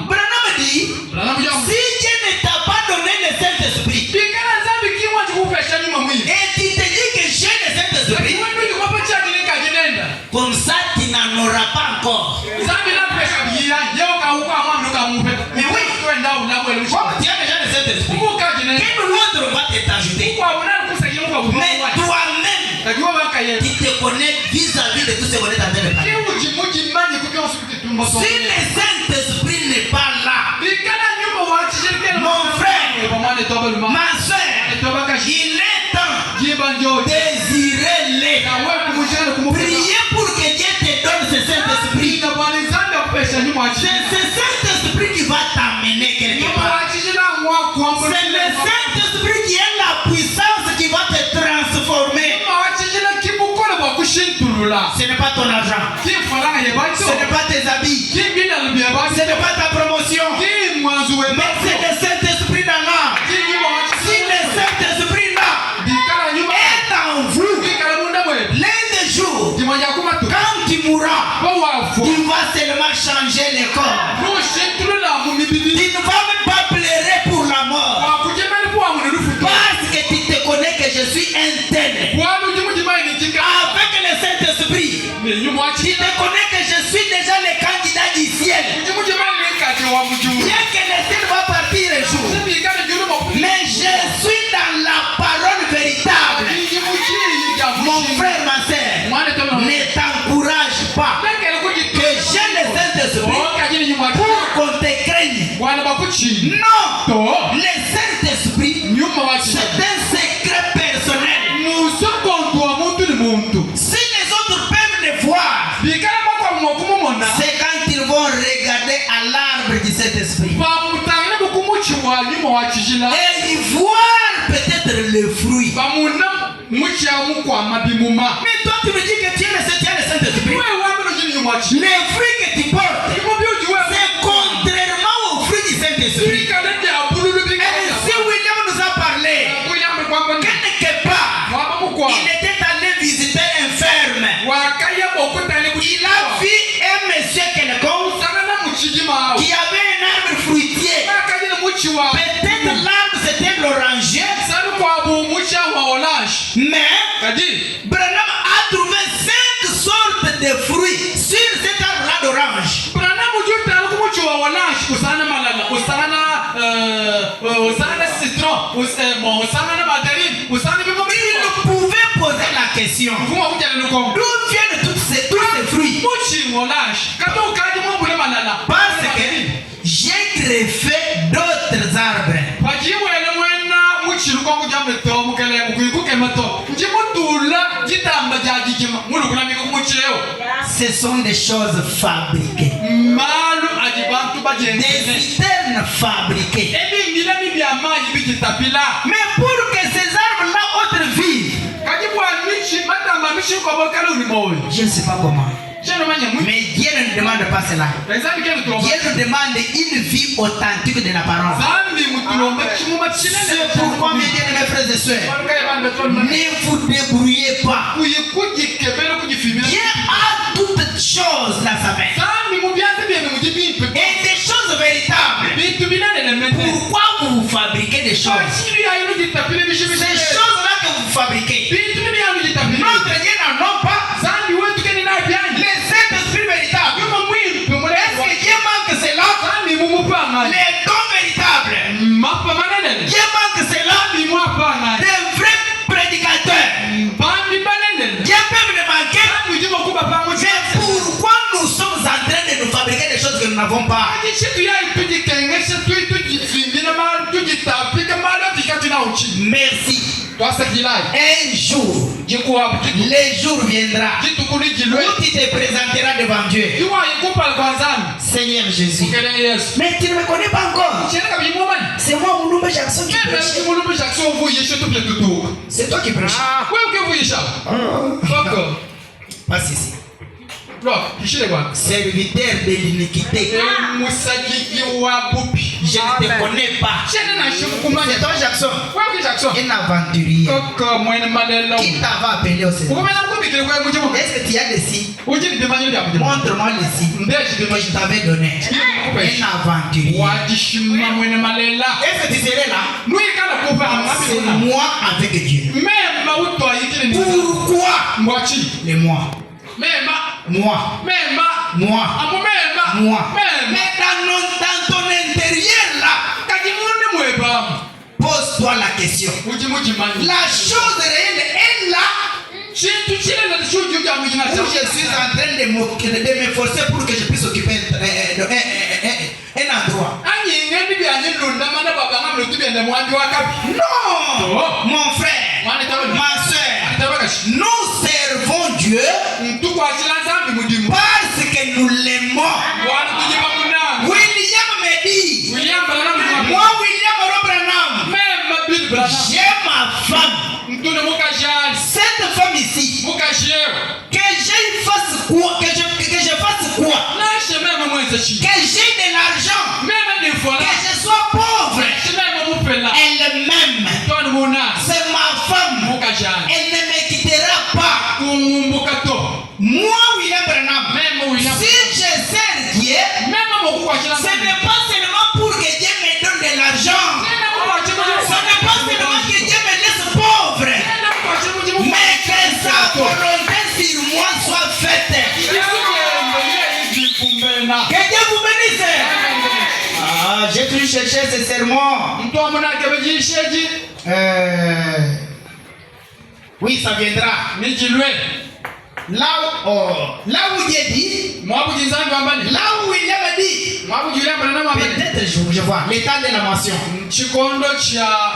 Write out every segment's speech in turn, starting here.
Branham dit, si Dieu ne t'a pas donné le Saint-Esprit, et tu te dis que j'ai le Saint-Esprit, comme ça tu n'en auras pas encore. Mais oui, comme tu as déjà le Saint-Esprit, quel autre va t'ajouter? Mais toi-même, tu te connais vis-à-vis de tout ce qu'on est en train de parler. Si le Saint-Esprit n'est pas là, mon frère, ma soeur, il est temps, désirez-les. Priez pour que Dieu te donne ce Saint-Esprit. C'est ce Saint-Esprit qui va t'amener quelque part. C'est le Saint-Esprit qui est la puissance qui va te transformer. Ce n'est pas ton argent. Ce n'est pas tes habits. Ce n'est pas ta promotion. Mais c'est le Saint-Esprit dans l'âme. Si le Saint-Esprit là est en vous, l'un des jours, quand tu mourras, tu vas seulement changer le corps. Tu ne vas même pas pleurer pour la mort. Parce que tu te connais que je suis un tel. Avec le Saint-Esprit, tu te connais que je suis déjà le candidat du ciel. Bien que le ciel va partir un jour, mais je suis dans la parole véritable. Mon frère, ma soeur, ne t'encourage pas que j'ai le Saint-Esprit pour qu'on te craigne. Non, le Saint-Esprit, c'est un secret personnel. Si les autres peuvent le voir, c'est quand ils vont regarder à l'arbre du Saint-Esprit et ils voient peut-être le fruit. Mais toi tu me dis que tu as le Saint-Esprit. Les fruits que tu portes, c'est contrairement aux fruits du Saint-Esprit. Et si William nous a parlé quelque part, il était allé visiter un ferme. Il a vu un monsieur quelconque qui avait un arbre fruitier. Peut-être l'arbre c'était l'oranger. Mais Branham a trouvé 5 sortes de fruits sur cet arbre-là d'orange. Il pouvait poser la question: d'où viennent tous ces fruits? Parce que j'ai greffé d'autres arbres. Ce sont des choses fabriquées, des citernes fabriquées. Mais pour que ces arbres-là autres vivent, je ne sais pas comment. Mais Dieu ne nous demande pas cela. Dieu nous demande une vie authentique de la parole. C'est pourquoi, mes bien-aimés frères et sœurs, ne vous débrouillez pas. Dieu a toutes choses dans sa main. Et des choses véritables. Pourquoi vous fabriquez des choses? Ces choses-là que vous fabriquez, notre Dieu n'en a pas. Le Saint-Esprit véritable. Est-ce que Dieu manque cela? Les dons véritables. Dieu manque cela. Des vrais prédicateurs. Dieu peut me manquer. Mais pourquoi nous sommes en train de nous fabriquer des choses que nous n'avons pas? Merci. Un jour, le jour viendra où tu te présenteras devant Dieu. Seigneur Jésus, mais tu ne me connais pas encore. C'est moi, Moulumbe Jackson, qui prêche. C'est toi qui prêches. Passe ici. Serviteur de l'iniquité. Je ne te connais pas. C'est toi Jackson. Un aventurier. Qui t'avait appelé au Seigneur? Est-ce que tu as les signes? Montre-moi les signes que je t'avais donné. Un aventurier. Est-ce que tu serais là? C'est moi avec Dieu. Pourquoi? Les moi. Moi. Mais dans ton intérieur là, pose-toi la question. La chose réelle est là. Je suis en train de m'efforcer pour que je puisse occuper un endroit. Non, mon frère, ma soeur, nous servons Dieu parce que nous l'aimons. William me dit, moi William Robranham, j'ai ma femme. Cette femme ici, que je fasse quoi? Que je fasse quoi? Que j'ai de l'argent, que je sois pauvre, elle-même, c'est ma femme, elle ne me quittera pas. Moi William Branham, si je sers Dieu, ce n'est pas seulement pour que Dieu me donne de l'argent, ce n'est pas seulement que Dieu me laisse pauvre, mais que sa volonté sur moi soit faite. Que Dieu vous bénisse. J'ai toujours cherché ce sermon. Oui, ça viendra. Là où Dieu dit, là où William a dit, peut-être je vois l'état de la moisson.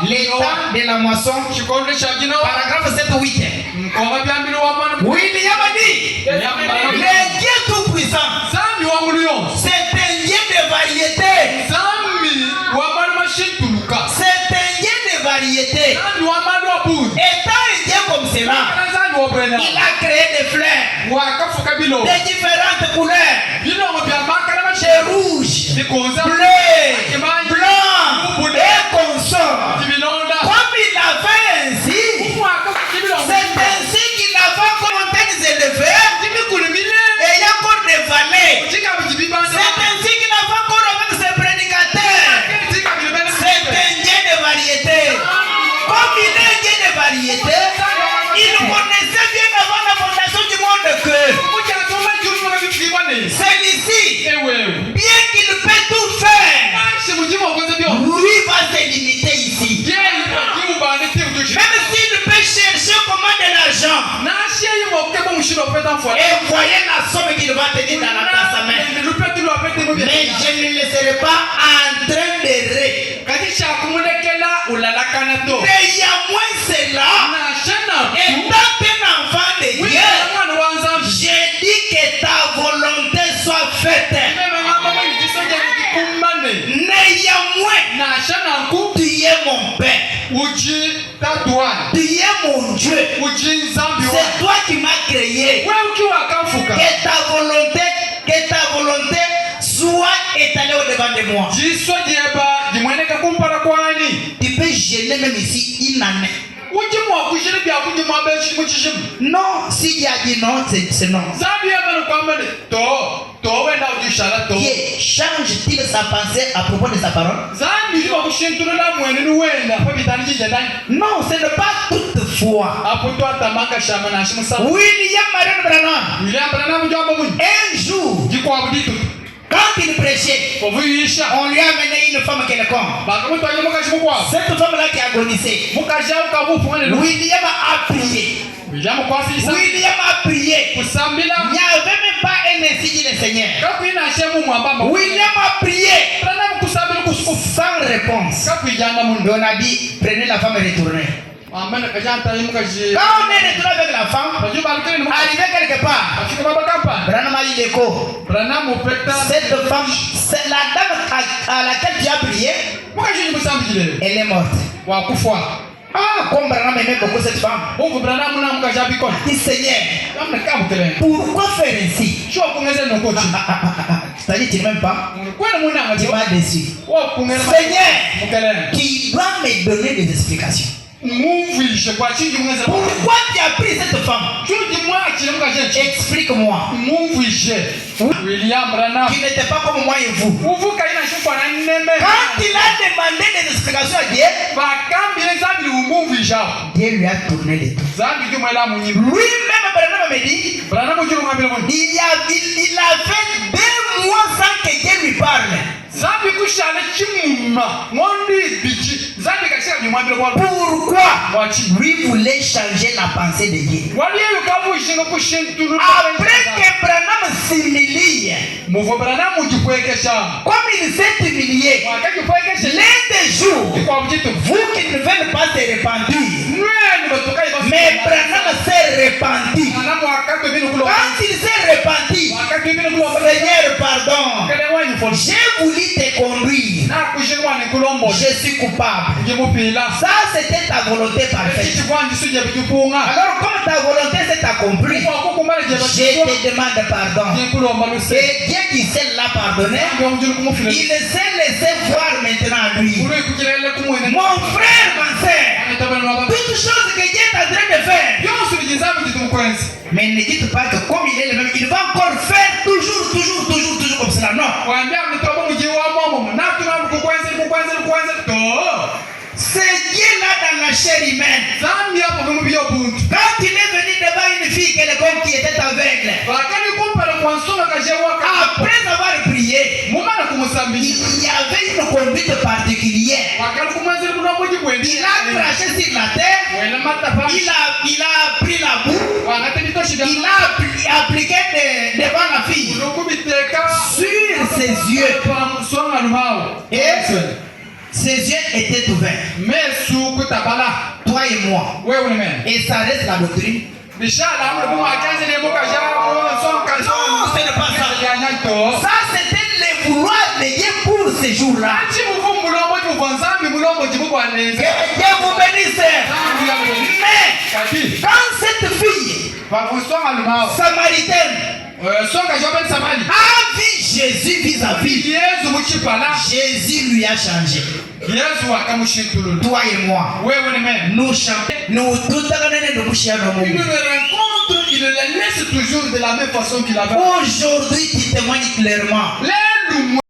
L'état de la moisson, paragraphe 7 ou 8. William a dit, le Dieu tout-puissant, c'est un Dieu de variété. C'est un Dieu de variété. Étant un Dieu comme cela, il a créé des fleurs de différentes couleurs, des rouges, bleus, blancs et consorts. Comme il a fait ainsi, c'est ainsi qu'il a fait comme montagnes élevées et il y a encore des vallées. C'est ainsi qu'il a fait encore avec ses prédicateurs. C'est un Dieu de variété. Comme il est un Dieu de variété, il connaissait bien avant la fondation du monde que celui-ci, bien qu'il peut tout faire, lui va se limiter ici. Même s'il peut chercher comment de l'argent, et voyez la somme qu'il va tenir dans sa main, mais je ne le laisserai pas en train de rire. Néanmoins cela, étant un enfant de Dieu, j'ai dit que ta volonté soit faite. Néanmoins, tu es mon Père. Tu es mon Dieu. C'est toi qui m'as créé. Que ta volonté soit étalée au-devant de moi. Tu peux gêner même ici une année. Non, s'il y a dit non, c'est non. Change-t-il sa pensée à propos de sa parole? Non, ce n'est pas toutefois. William Branham, un jour, quand il prêchait, on lui a amené une femme quelconque. Cette femme-là qui agonisait, William a prié. William a prié. Il n'y avait même pas un ainsi dit le Seigneur. William a prié sans réponse. Et on a dit, prenez la femme et retournez. Quand on est retourné avec la femme, arrivé quelque part, Branham a eu l'écho. Cette femme, c'est la dame à laquelle tu as prié, elle est morte. Ah, comme Branham aimait beaucoup cette femme. Il dit Seigneur, pourquoi faire ainsi? C'est-à-dire tu ne m'aimes pas. Tu m'as déçu. Seigneur, tu dois me donner des explications. Pourquoi tu as pris cette femme? Explique-moi. William Branham, qui n'était pas comme moi et vous. Quand il a demandé des explications à Dieu, Dieu lui a tourné les dos. Lui-même, Branham me dit, il a fait 2 mois sans que Dieu lui parle. Pourquoi? Lui voulait changer la pensée de Dieu. Après que Branham s'humilie, comme il s'est humilié, l'un des jours, vous qui ne veulent pas se repentir, mais Branham s'est repenti. Quand il s'est repenti, Seigneur, pardon, j'ai voulu te conduire, je suis coupable. Ça, c'était ta volonté parfaite. Alors, comme ta volonté s'est accomplie, je te demande pardon. Et Dieu qui sait l'a pardonné, il sait laisser voir maintenant lui. Mon frère, ma soeur, toute chose que Dieu est en train de faire. Mais ne dites pas que comme il est le même, il va encore faire toujours comme cela. Non. C'est Dieu là dans la chair humaine. Quand il est venu devant une fille qui était aveugle, après avoir prié, il y avait une conduite particulière. Il a craché sur la terre, il a pris la boue, il a appliqué devant la fille sur ses yeux. Et ses yeux étaient ouverts. Toi et moi. Et ça reste la doctrine. Non, ce n'est pas ça. Ça, c'était le vouloir de Dieu pour ce jour-là. Que Dieu vous bénisse. Mais quand cette fille samaritaine a vu Jésus vis-à-vis, Jésus lui a changé. Toi et moi, nous chantons. Il le laisse toujours de la même façon qu'il avait. Aujourd'hui, tu témoignes clairement.